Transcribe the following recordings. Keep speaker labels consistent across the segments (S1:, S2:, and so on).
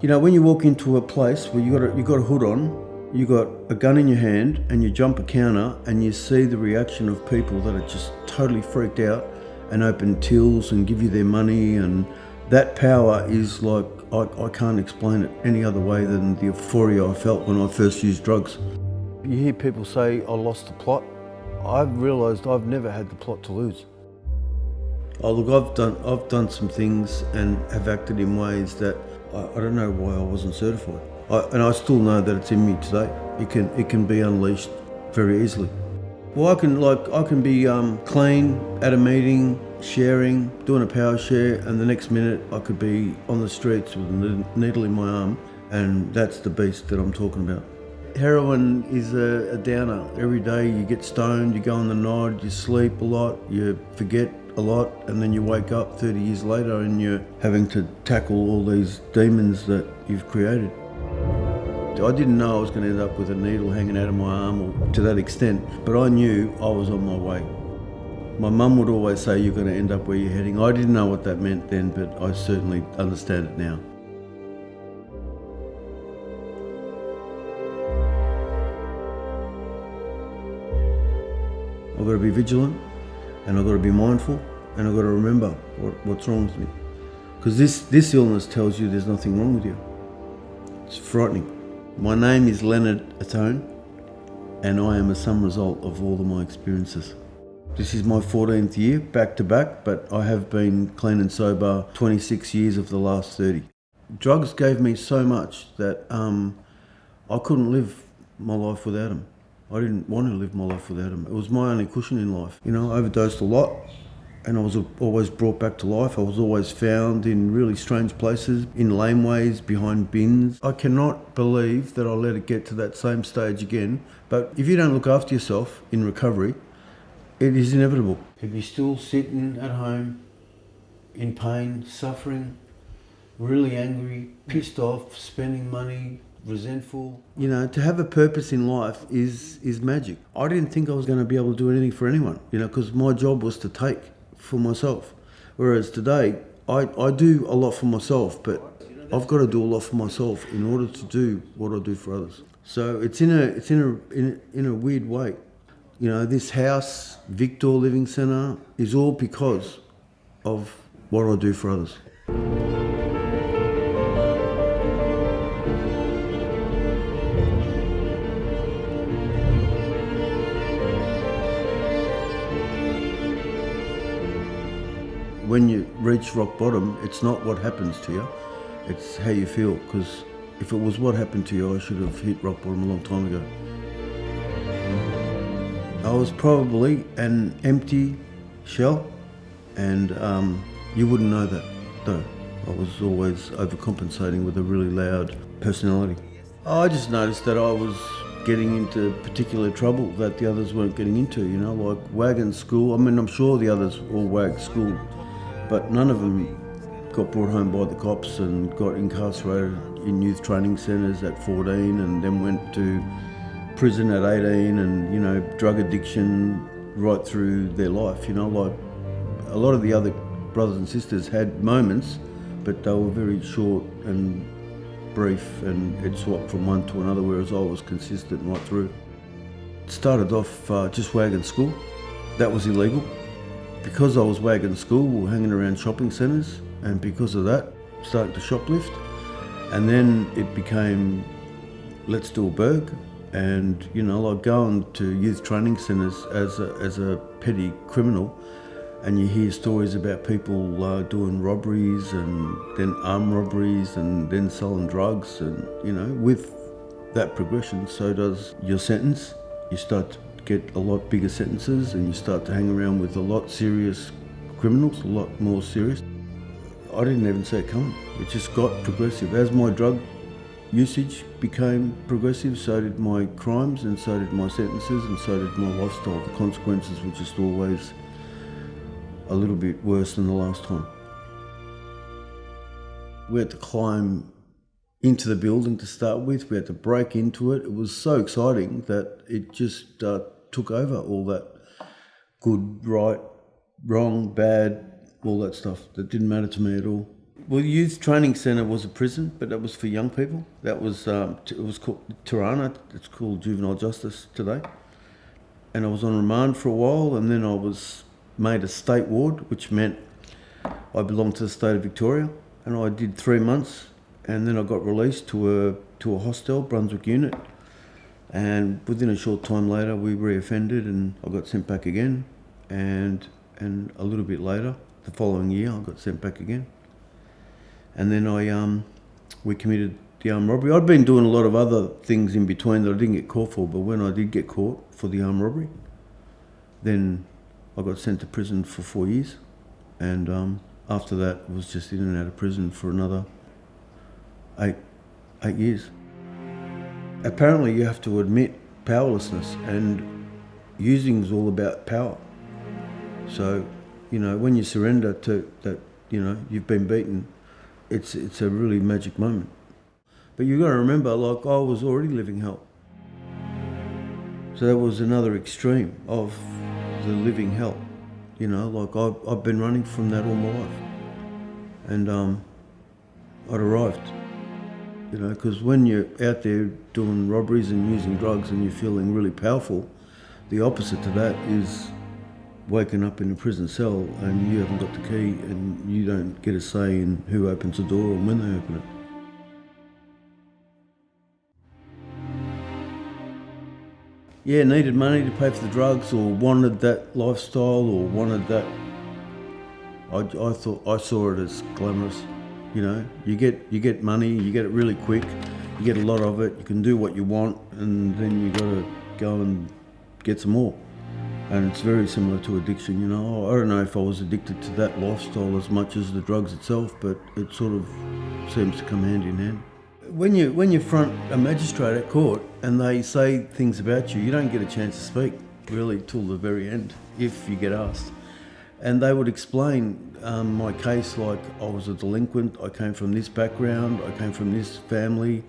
S1: You know, when you walk into a place where you got a hood on, you got a gun in your hand, and you jump a counter, and you see the reaction of people that are just totally freaked out and open tills and give you their money, and that power is like, I can't explain it any other way than the euphoria I felt when I first used drugs. You hear people say, I lost the plot. I've realised I've never had the plot to lose. Oh look, I've done some things and have acted in ways that I don't know why I wasn't certified. And I still know that it's in me today. It can be unleashed very easily. Well, I can be clean at a meeting, sharing, doing a power share, and the next minute I could be on the streets with a needle in my arm, and that's the beast that I'm talking about. Heroin is a downer. Every day you get stoned, you go on the nod, you sleep a lot, you forget a lot, and then you wake up 30 years later and you're having to tackle all these demons that you've created. I didn't know I was going to end up with a needle hanging out of my arm or to that extent, but I knew I was on my way. My mum would always say, you're going to end up where you're heading. I didn't know what that meant then, but I certainly understand it now. I've got to be vigilant, and I've got to be mindful, and I've got to remember what's wrong with me. Because this illness tells you there's nothing wrong with you. It's frightening. My name is Leonard Ottone, and I am a sum result of all of my experiences. This is my 14th year, back to back, but I have been clean and sober 26 years of the last 30. Drugs gave me so much that I couldn't live my life without them. I didn't want to live my life without them. It was my only cushion in life. You know, I overdosed a lot, and I was always brought back to life. I was always found in really strange places, in laneways, behind bins. I cannot believe that I let it get to that same stage again. But if you don't look after yourself in recovery, it is inevitable. To be still sitting at home, in pain, suffering, really angry, pissed off, spending money, resentful. You know, to have a purpose in life is magic. I didn't think I was going to be able to do anything for anyone, you know, because my job was to take for myself. Whereas today, I do a lot for myself, but I've got to do a lot for myself in order to do what I do for others. So it's in a weird way. You know, this house, Victor Living Centre, is all because of what I do for others. When you reach rock bottom, it's not what happens to you, it's how you feel. Because if it was what happened to you, I should have hit rock bottom a long time ago. I was probably an empty shell, and you wouldn't know that, though. I was always overcompensating with a really loud personality. I just noticed that I was getting into particular trouble that the others weren't getting into, you know, like wagging school. I mean, I'm sure the others all wagged school, but none of them got brought home by the cops and got incarcerated in youth training centres at 14 and then went to prison at 18 and, you know, drug addiction right through their life, you know, like a lot of the other brothers and sisters had moments, but they were very short and brief, and it swapped from one to another, whereas I was consistent right through. It started off just wagging school. That was illegal. Because I was wagging school, we were hanging around shopping centres, and because of that, started to shoplift. And then it became, let's do a burg. And, you know, like going to youth training centres as a petty criminal, and you hear stories about people doing robberies and then armed robberies and then selling drugs. And, you know, with that progression, so does your sentence. You start to get a lot bigger sentences and you start to hang around with a lot serious criminals, a lot more serious. I didn't even see it coming. It just got progressive. As my drug usage became progressive, so did my crimes and so did my sentences and so did my lifestyle. The consequences were just always a little bit worse than the last time. We had to climb into the building to start with. We had to break into it. It was so exciting that it just took over all that good, right, wrong, bad, all that stuff that didn't matter to me at all. Well, the youth training centre was a prison, but that was for young people. That was it was called Tirana. It's called juvenile justice today. And I was on remand for a while, and then I was made a state ward, which meant I belonged to the state of Victoria. And I did 3 months, and then I got released to a hostel, Brunswick unit. And within a short time later, we reoffended, and I got sent back again. And a little bit later, the following year, I got sent back again. And then we committed the armed robbery. I'd been doing a lot of other things in between that I didn't get caught for, but when I did get caught for the armed robbery, then I got sent to prison for 4 years. And after that, I was just in and out of prison for another eight years. Apparently, you have to admit powerlessness, and using is all about power. So, when you surrender to that, you've been beaten, it's a really magic moment. But you've got to remember, like, I was already living hell. So that was another extreme of the living hell. Like I've been running from that all my life. And I'd arrived. Because when you're out there doing robberies and using drugs and you're feeling really powerful, the opposite to that is waking up in a prison cell and you haven't got the key and you don't get a say in who opens the door and when they open it. Yeah, needed money to pay for the drugs, or wanted that lifestyle, or wanted that. I saw it as glamorous. You get money, you get it really quick, you get a lot of it, you can do what you want, and then you got to go and get some more. And it's very similar to addiction. I don't know if I was addicted to that lifestyle as much as the drugs itself, but it sort of seems to come hand in hand. When you front a magistrate at court and they say things about you, you don't get a chance to speak really till the very end, if you get asked. And they would explain my case like I was a delinquent, I came from this background, I came from this family,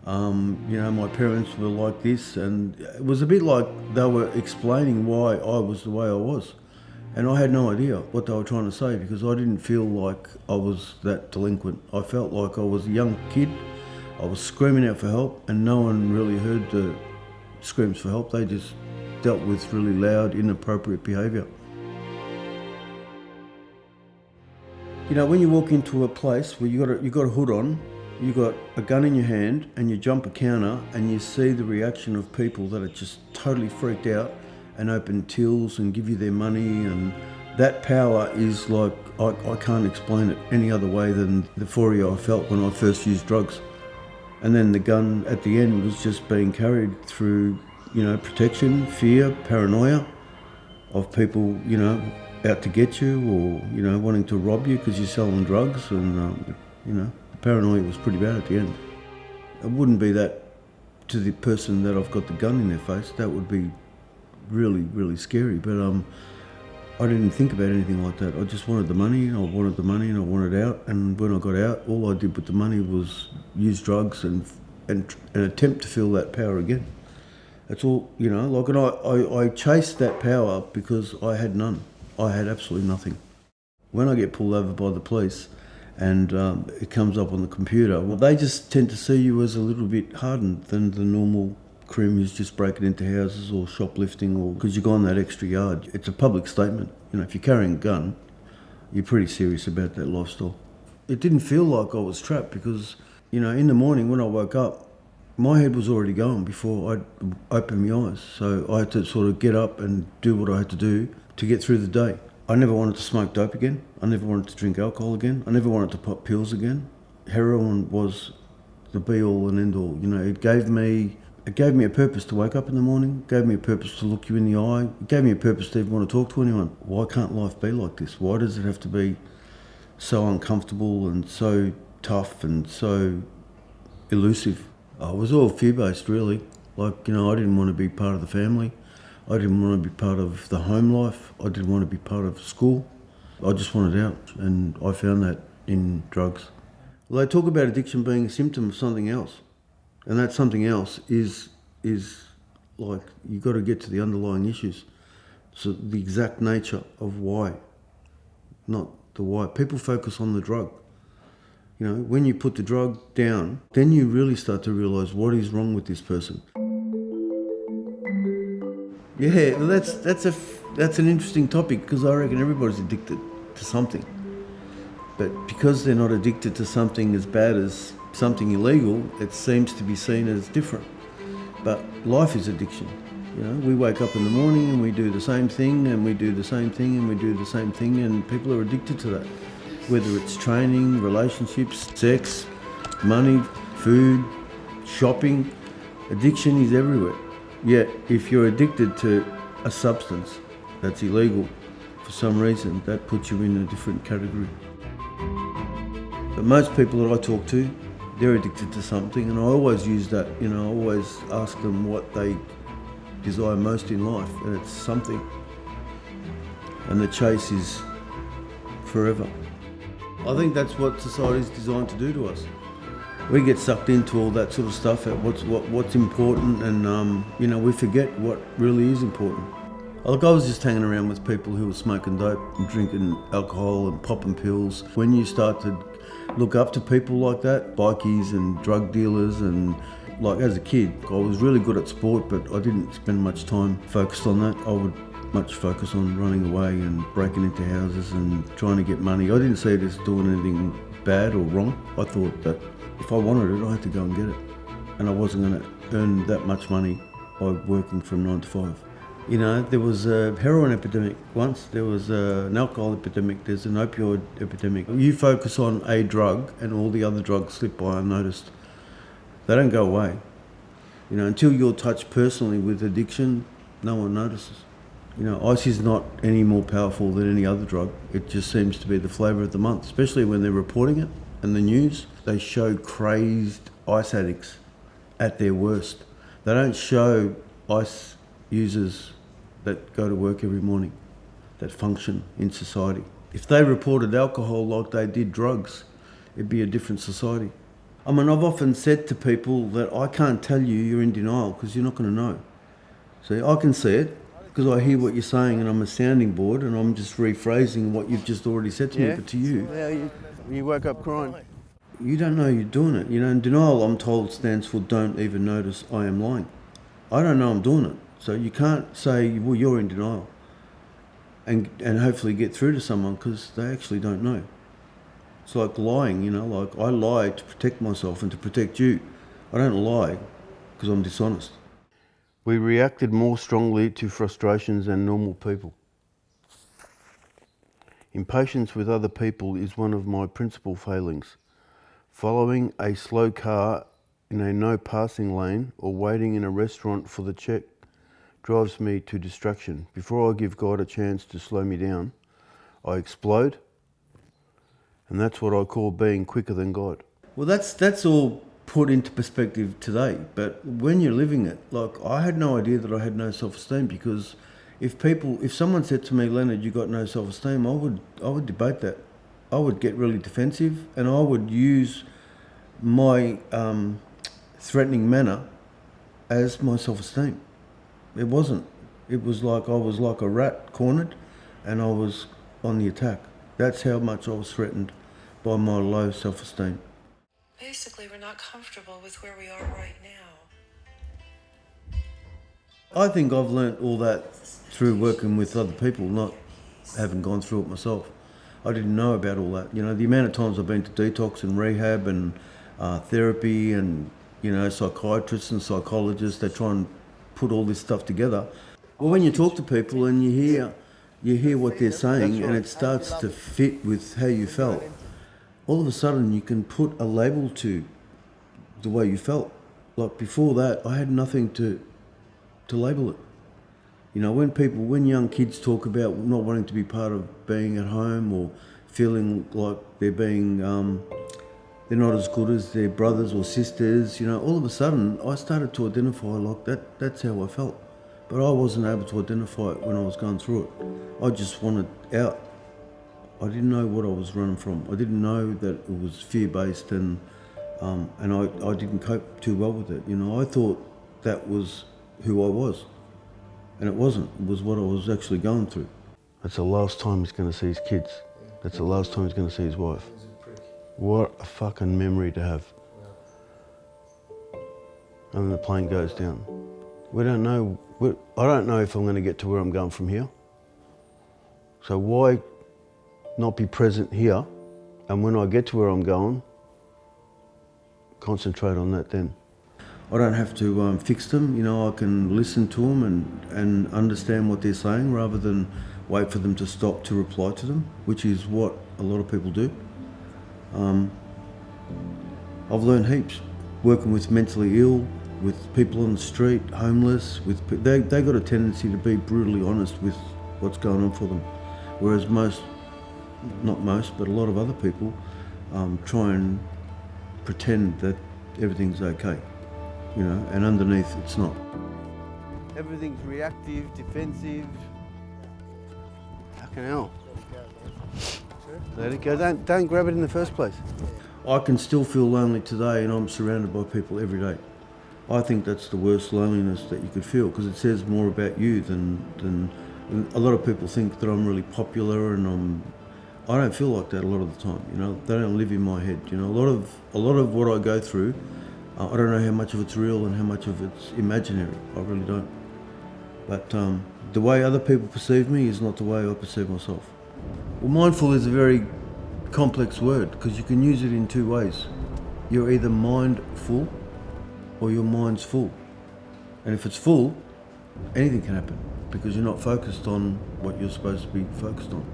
S1: my parents were like this, and it was a bit like they were explaining why I was the way I was. And I had no idea what they were trying to say, because I didn't feel like I was that delinquent. I felt like I was a young kid. I was screaming out for help, and no one really heard the screams for help. They just dealt with really loud, inappropriate behaviour. When you walk into a place where you got a hood on, you got a gun in your hand, and you jump a counter, and you see the reaction of people that are just totally freaked out and open tills and give you their money, and that power is like, I can't explain it any other way than the euphoria I felt when I first used drugs. And then the gun at the end was just being carried through, protection, fear, paranoia of people, out to get you, or, wanting to rob you because you're selling drugs. And, the paranoia was pretty bad at the end. It wouldn't be that to the person that I've got the gun in their face. That would be really, really scary. But I didn't think about anything like that. I just wanted the money, and I wanted the money, and I wanted out. And when I got out, all I did with the money was use drugs and attempt to feel that power again. That's all, and I chased that power because I had none. I had absolutely nothing. When I get pulled over by the police and it comes up on the computer, well, they just tend to see you as a little bit hardened than the normal crim who's just breaking into houses or shoplifting, or because you've gone that extra yard. It's a public statement. If you're carrying a gun, you're pretty serious about that lifestyle. It didn't feel like I was trapped because, in the morning when I woke up, my head was already going before I'd opened my eyes. So I had to sort of get up and do what I had to do to get through the day. I never wanted to smoke dope again. I never wanted to drink alcohol again. I never wanted to pop pills again. Heroin was the be-all and end-all. It gave me a purpose to wake up in the morning, gave me a purpose to look you in the eye, it gave me a purpose to even want to talk to anyone. Why can't life be like this? Why does it have to be so uncomfortable and so tough and so elusive? It was all fear-based, really. I didn't want to be part of the family. I didn't want to be part of the home life. I didn't want to be part of school. I just wanted out, and I found that in drugs. Well, they talk about addiction being a symptom of something else, and that something else is like you've got to get to the underlying issues. So the exact nature of why, not the why. People focus on the drug. You know, when you put the drug down, then you really start to realise what is wrong with this person. Yeah, well, that's an interesting topic, because I reckon everybody's addicted to something. But because they're not addicted to something as bad as something illegal, it seems to be seen as different. But life is addiction. You know, we wake up in the morning and we do the same thing and we do the same thing and we do the same thing, and people are addicted to that. Whether it's training, relationships, sex, money, food, shopping, addiction is everywhere. Yet if you're addicted to a substance that's illegal for some reason, that puts you in a different category. But most people that I talk to, they're addicted to something, and I always use that, you know, I always ask them what they desire most in life, and it's something. And the chase is forever. I think that's what society's designed to do to us. We get sucked into all that sort of stuff, what's important, and you know, we forget what really is important. Like, I was just hanging around with people who were smoking dope and drinking alcohol and popping pills. When you start to look up to people like that, bikies and drug dealers, and like as a kid, I was really good at sport, but I didn't spend much time focused on that. I would much focus on running away and breaking into houses and trying to get money. I didn't see it as doing anything bad or wrong. I thought that if I wanted it, I had to go and get it. And I wasn't going to earn that much money by working from 9 to 5. You know, there was a heroin epidemic once, there was an alcohol epidemic, there's an opioid epidemic. You focus on a drug and all the other drugs slip by unnoticed. They don't go away. You know, until you're touched personally with addiction, no one notices. You know, ice is not any more powerful than any other drug. It just seems to be the flavour of the month, especially when they're reporting it in the news. They show crazed ice addicts at their worst. They don't show ice users that go to work every morning, that function in society. If they reported alcohol like they did drugs, it'd be a different society. I mean, I've often said to people that I can't tell you you're in denial because you're not going to know. See, I can see it because I hear what you're saying and I'm a sounding board and I'm just rephrasing what you've just already said to me. But to you,
S2: you woke up crying.
S1: You don't know you're doing it. You know, and denial, I'm told, stands for don't even notice I am lying. I don't know I'm doing it. So you can't say, well, you're in denial and hopefully get through to someone because they actually don't know. It's like lying, you know, like I lie to protect myself and to protect you. I don't lie because I'm dishonest. We reacted more strongly to frustrations than normal people. Impatience with other people is one of my principal failings. Following a slow car in a no passing lane or waiting in a restaurant for the check drives me to distraction. Before I give God a chance to slow me down, I explode, and that's what I call being quicker than God. Well, that's all put into perspective today, but when you're living it, like, I had no idea that I had no self-esteem, because if someone said to me, Leonard, you got no self-esteem, I would debate that. I would get really defensive and I would use my threatening manner as my self-esteem. It wasn't. It was like I was like a rat cornered and I was on the attack. That's how much I was threatened by my low self-esteem.
S3: Basically, we're not comfortable with where we are right now.
S1: I think I've learnt all that through working with other people, not having gone through it myself. I didn't know about all that. You know, the amount of times I've been to detox and rehab and therapy and, you know, psychiatrists and psychologists, they try and put all this stuff together. Well, when you talk to people and you hear what they're saying and it starts to fit with how you felt, all of a sudden you can put a label to the way you felt. Like before that, I had nothing to label it. You know, when young kids talk about not wanting to be part of being at home or feeling like they're not as good as their brothers or sisters, you know, all of a sudden I started to identify like that. That's how I felt. But I wasn't able to identify it when I was going through it. I just wanted out. I didn't know what I was running from. I didn't know that it was fear-based and I didn't cope too well with it. You know, I thought that was who I was. And it wasn't. It was what I was actually going through. That's the last time he's going to see his kids. That's the last time he's going to see his wife. What a fucking memory to have. And then the plane goes down. We don't know, I don't know if I'm going to get to where I'm going from here. So why not be present here, and when I get to where I'm going, concentrate on that then. I don't have to fix them, you know, I can listen to them and understand what they're saying rather than wait for them to stop to reply to them, which is what a lot of people do. I've learned heaps, working with mentally ill, with people on the street, homeless, they got a tendency to be brutally honest with what's going on for them. Whereas not most, but a lot of other people try and pretend that everything's okay, you know, and underneath it's not.
S2: Everything's reactive, defensive. Fucking hell. Let it go. Don't grab it in the first place.
S1: I can still feel lonely today, and I'm surrounded by people every day. I think that's the worst loneliness that you could feel, because it says more about you than a lot of people think that I'm really popular, and I don't feel like that a lot of the time. You know, they don't live in my head. You know, a lot of what I go through, I don't know how much of it's real and how much of it's imaginary. I really don't. But the way other people perceive me is not the way I perceive myself. Well, mindful is a very complex word because you can use it in two ways. You're either mindful or your mind's full. And if it's full, anything can happen because you're not focused on what you're supposed to be focused on.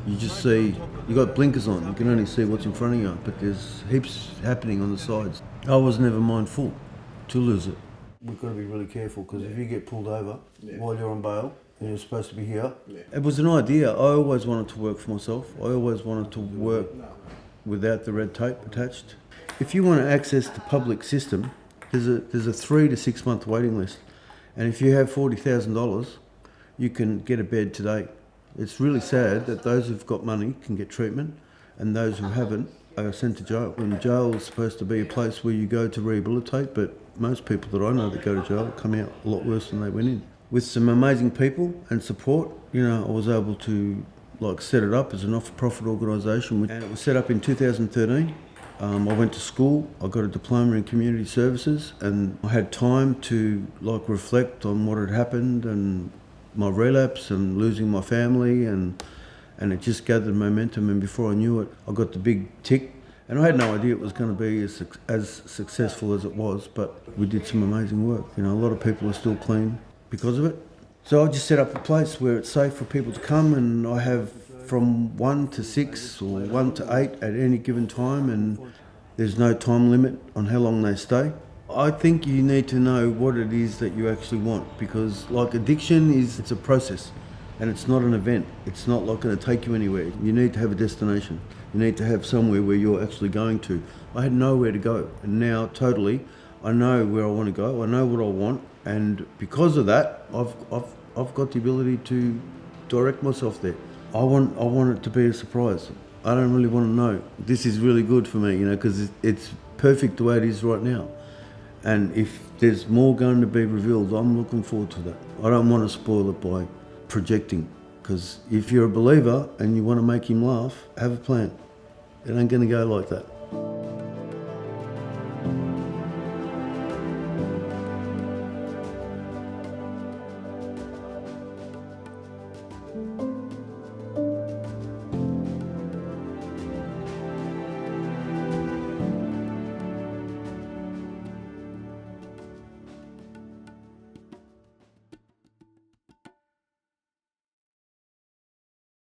S1: You just see, you got blinkers on, you can only see what's in front of you, but there's heaps happening on the sides. I was never mindful to lose it. We've got to be really careful because if you get pulled over while you're on bail and you're supposed to be here, it was an idea. I always wanted to work for myself. I always wanted to work without the red tape attached. If you want to access the public system, there's a 3 to 6 month waiting list. And if you have $40,000, you can get a bed today. It's really sad that those who've got money can get treatment and those who haven't are sent to jail. And jail is supposed to be a place where you go to rehabilitate, but most people that I know that go to jail come out a lot worse than they went in. With some amazing people and support, you know, I was able to set it up as a not-for-profit organisation, and it was set up in 2013. I went to school, I got a diploma in community services, and I had time to reflect on what had happened and my relapse and losing my family, and it just gathered momentum, and before I knew it, I got the big tick. And I had no idea it was going to be as successful as it was, but we did some amazing work. You know, a lot of people are still clean because of it. So I just set up a place where it's safe for people to come, and I have from 1 to 6 or 1 to 8 at any given time, and there's no time limit on how long they stay. I think you need to know what it is that you actually want, because addiction it's a process and it's not an event. It's not going to take you anywhere. You need to have a destination. You need to have somewhere where you're actually going to. I had nowhere to go, and now totally I know where I want to go. I know what I want, and because of that, I've got the ability to direct myself there. I want it to be a surprise. I don't really want to know. This is really good for me, you know, because it's perfect the way it is right now. And if there's more going to be revealed, I'm looking forward to that. I don't want to spoil it by projecting, because if you're a believer and you want to make him laugh, have a plan. It ain't going to go like that.